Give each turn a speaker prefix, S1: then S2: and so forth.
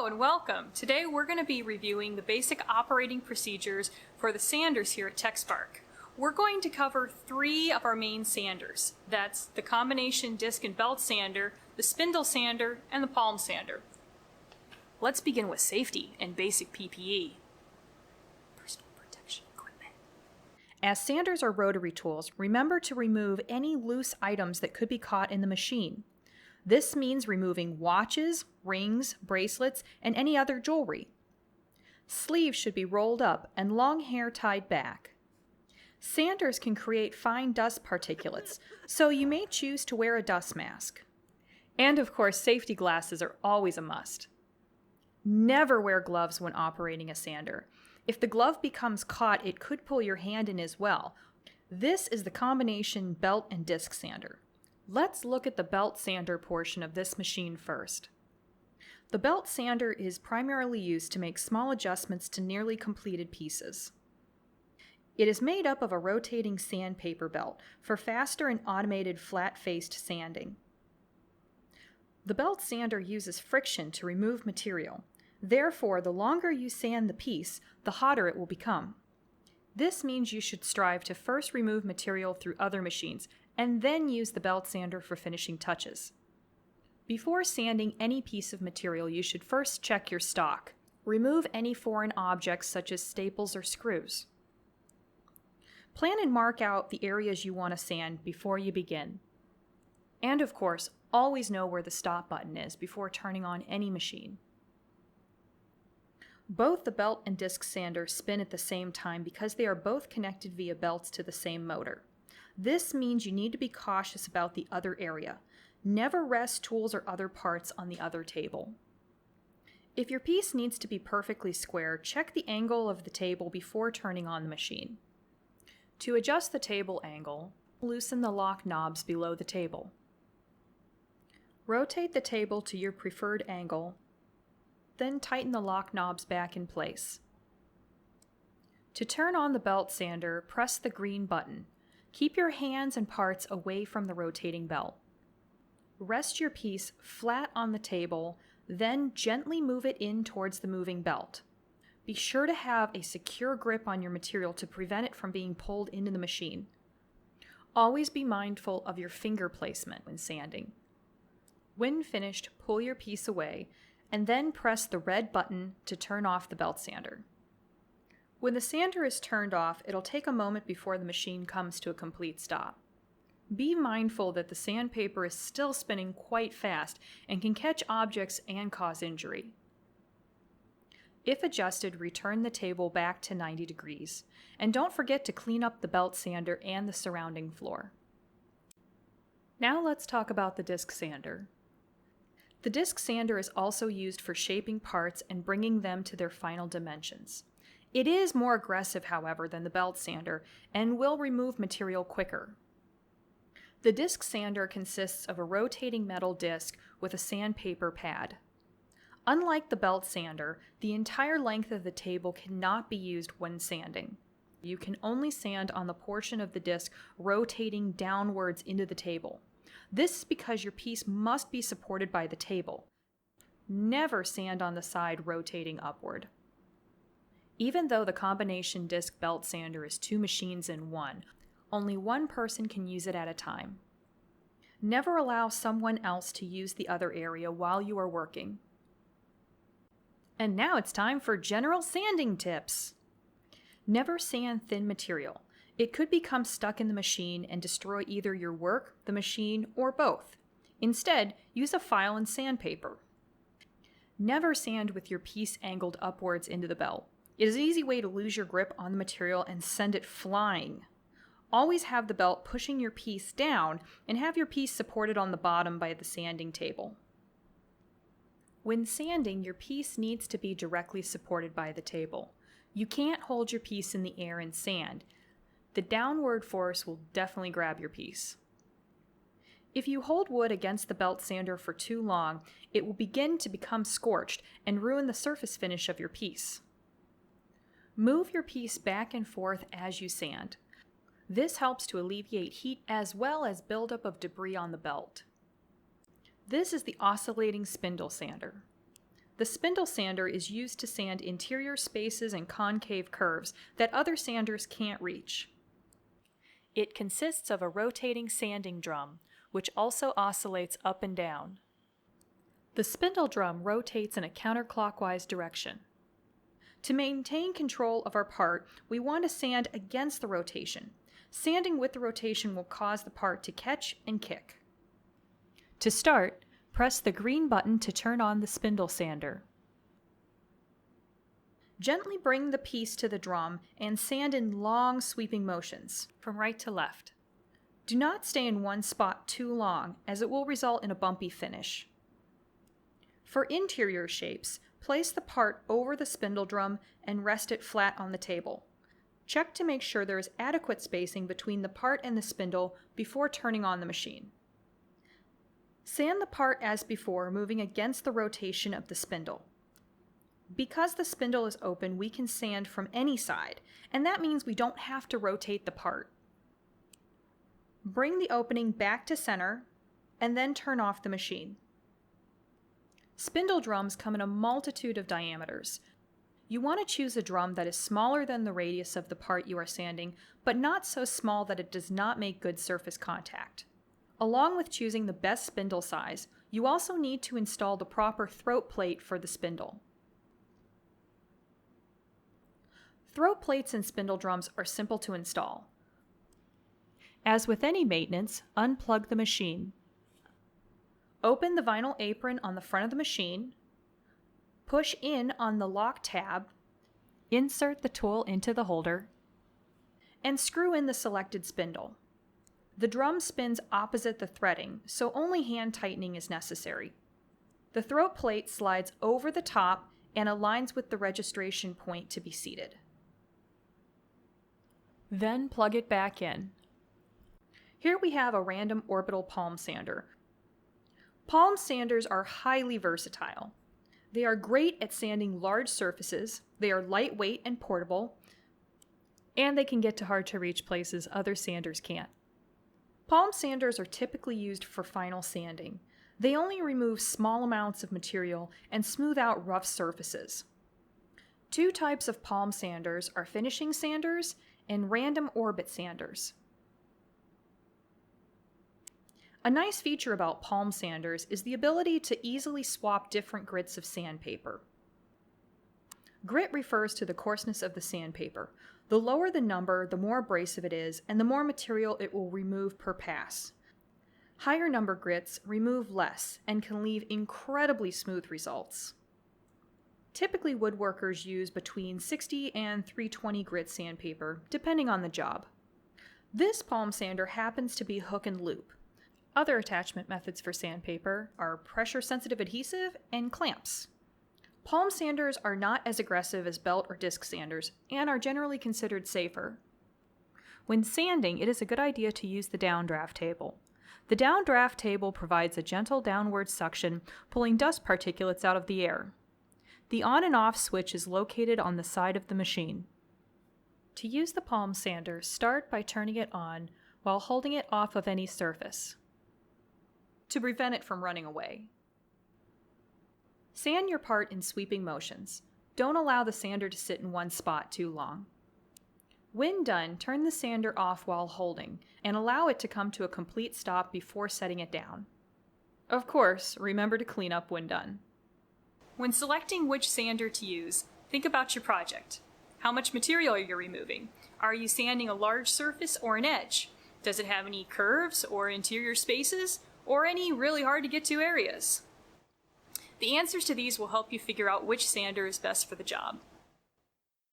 S1: Hello and welcome. Today we're going to be reviewing the basic operating procedures for the sanders here at TechSpark. We're going to cover three of our main sanders. That's the combination disc and belt sander, the spindle sander, and the palm sander. Let's begin with safety and basic PPE. Personal protection equipment. As sanders are rotary tools, remember to remove any loose items that could be caught in the machine. This means removing watches, rings, bracelets, and any other jewelry. Sleeves should be rolled up and long hair tied back. Sanders can create fine dust particulates, so you may choose to wear a dust mask. And of course, safety glasses are always a must. Never wear gloves when operating a sander. If the glove becomes caught, it could pull your hand in as well. This is the combination belt and disc sander. Let's look at the belt sander portion of this machine first. The belt sander is primarily used to make small adjustments to nearly completed pieces. It is made up of a rotating sandpaper belt for faster and automated flat-faced sanding. The belt sander uses friction to remove material. Therefore, the longer you sand the piece, the hotter it will become. This means you should strive to first remove material through other machines and then use the belt sander for finishing touches. Before sanding any piece of material, you should first check your stock. Remove any foreign objects such as staples or screws. Plan and mark out the areas you want to sand before you begin. And of course, always know where the stop button is before turning on any machine. Both the belt and disc sander spin at the same time because they are both connected via belts to the same motor. This means you need to be cautious about the other area. Never rest tools or other parts on the other table. If your piece needs to be perfectly square, check the angle of the table before turning on the machine. To adjust the table angle, loosen the lock knobs below the table. Rotate the table to your preferred angle, then tighten the lock knobs back in place. To turn on the belt sander, press the green button. Keep your hands and parts away from the rotating belt. Rest your piece flat on the table, then gently move it in towards the moving belt. Be sure to have a secure grip on your material to prevent it from being pulled into the machine. Always be mindful of your finger placement when sanding. When finished, pull your piece away, and then press the red button to turn off the belt sander. When the sander is turned off, it'll take a moment before the machine comes to a complete stop. Be mindful that the sandpaper is still spinning quite fast and can catch objects and cause injury. If adjusted, return the table back to 90 degrees, and don't forget to clean up the belt sander and the surrounding floor. Now let's talk about the disc sander. The disc sander is also used for shaping parts and bringing them to their final dimensions. It is more aggressive, however, than the belt sander and will remove material quicker. The disc sander consists of a rotating metal disc with a sandpaper pad. Unlike the belt sander, the entire length of the table cannot be used when sanding. You can only sand on the portion of the disc rotating downwards into the table. This is because your piece must be supported by the table. Never sand on the side rotating upward. Even though the combination disc belt sander is two machines in one, only one person can use it at a time. Never allow someone else to use the other area while you are working. And now it's time for general sanding tips. Never sand thin material. It could become stuck in the machine and destroy either your work, the machine, or both. Instead, use a file and sandpaper. Never sand with your piece angled upwards into the belt. It is an easy way to lose your grip on the material and send it flying. Always have the belt pushing your piece down and have your piece supported on the bottom by the sanding table. When sanding, your piece needs to be directly supported by the table. You can't hold your piece in the air and sand. The downward force will definitely grab your piece. If you hold wood against the belt sander for too long, it will begin to become scorched and ruin the surface finish of your piece. Move your piece back and forth as you sand. This helps to alleviate heat as well as buildup of debris on the belt. This is the oscillating spindle sander. The spindle sander is used to sand interior spaces and concave curves that other sanders can't reach. It consists of a rotating sanding drum, which also oscillates up and down. The spindle drum rotates in a counterclockwise direction. To maintain control of our part, we want to sand against the rotation. Sanding with the rotation will cause the part to catch and kick. To start, press the green button to turn on the spindle sander. Gently bring the piece to the drum and sand in long sweeping motions, from right to left. Do not stay in one spot too long, as it will result in a bumpy finish. For interior shapes, place the part over the spindle drum and rest it flat on the table. Check to make sure there is adequate spacing between the part and the spindle before turning on the machine. Sand the part as before, moving against the rotation of the spindle. Because the spindle is open, we can sand from any side, and that means we don't have to rotate the part. Bring the opening back to center, and then turn off the machine. Spindle drums come in a multitude of diameters. You want to choose a drum that is smaller than the radius of the part you are sanding, but not so small that it does not make good surface contact. Along with choosing the best spindle size, you also need to install the proper throat plate for the spindle. Throat plates in spindle drums are simple to install. As with any maintenance, unplug the machine. Open the vinyl apron on the front of the machine, push in on the lock tab, insert the tool into the holder, and screw in the selected spindle. The drum spins opposite the threading, so only hand tightening is necessary. The throat plate slides over the top and aligns with the registration point to be seated. Then plug it back in. Here we have a random orbital palm sander. Palm sanders are highly versatile. They are great at sanding large surfaces, they are lightweight and portable, and they can get to hard-to-reach places other sanders can't. Palm sanders are typically used for final sanding. They only remove small amounts of material and smooth out rough surfaces. Two types of palm sanders are finishing sanders and random orbit sanders. A nice feature about palm sanders is the ability to easily swap different grits of sandpaper. Grit refers to the coarseness of the sandpaper. The lower the number, the more abrasive it is, and the more material it will remove per pass. Higher number grits remove less and can leave incredibly smooth results. Typically, woodworkers use between 60 and 320 grit sandpaper, depending on the job. This palm sander happens to be hook and loop. Other attachment methods for sandpaper are pressure-sensitive adhesive and clamps. Palm sanders are not as aggressive as belt or disc sanders and are generally considered safer. When sanding, it is a good idea to use the downdraft table. The downdraft table provides a gentle downward suction, pulling dust particulates out of the air. The on and off switch is located on the side of the machine. To use the palm sander, start by turning it on while holding it off of any surface to prevent it from running away. Sand your part in sweeping motions. Don't allow the sander to sit in one spot too long. When done, turn the sander off while holding and allow it to come to a complete stop before setting it down. Of course, remember to clean up when done. When selecting which sander to use, think about your project. How much material are you removing? Are you sanding a large surface or an edge? Does it have any curves or interior spaces, or any really hard to get to areas? The answers to these will help you figure out which sander is best for the job.